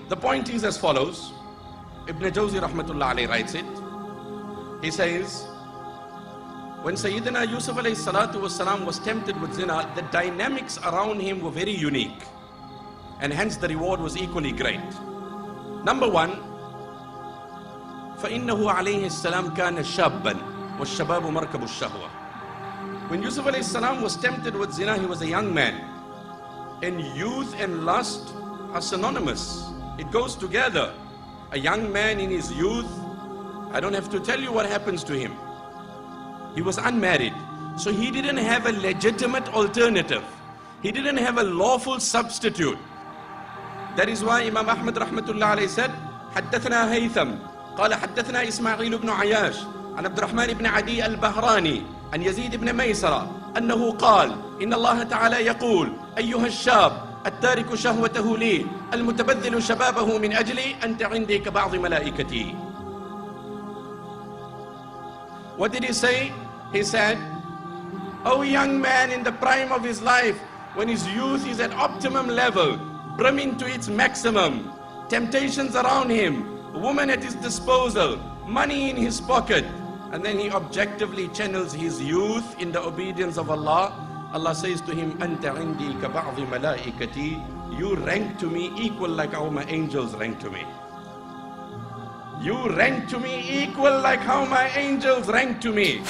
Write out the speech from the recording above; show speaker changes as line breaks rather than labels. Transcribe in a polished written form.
The point is as follows. Ibn Jawzi rahmatullah alayhi writes it. He says, when Sayyidina Yusuf alayhi salatu wasalam was tempted with zina, the dynamics around him were very unique. And hence the reward was equally great. Number one, فَإِنَّهُ عَلَيْهِ السَّلَامُ كَانَ شَابًّا وَالشَّبَابُ مَرْكَبُ الشَّهْوَةِ. When Yusuf alayhi salam was tempted with zina, he was a young man. And youth and lust are synonymous. It goes together. A young man in his youth, I don't have to tell you what happens to him. He was unmarried, so he didn't have a legitimate alternative. He didn't have a lawful substitute. That is why Imam Ahmad rahmatullah alayhi said, حدثنا هيثم قال حدثنا إسماعيل بن عياش عن عبد الرحمن بن عدي البهراني عن يزيد بن ميسرة أنه قال إن الله تعالى يقول أيها الشاب التارك شهوته لي المتبذل شبابه من أجلي أنت عندي كبعض ملائكتي. What did he say? He said, "O young man in the prime of his life, when his youth is at optimum level, brimming to its maximum, temptations around him, a woman at his disposal, money in his pocket, and then he objectively channels his youth in the obedience of Allah. Allah says to him, Anta indi ka ba'di malaikati, you rank to me equal like how my angels rank to me. You rank to me equal like how my angels rank to me."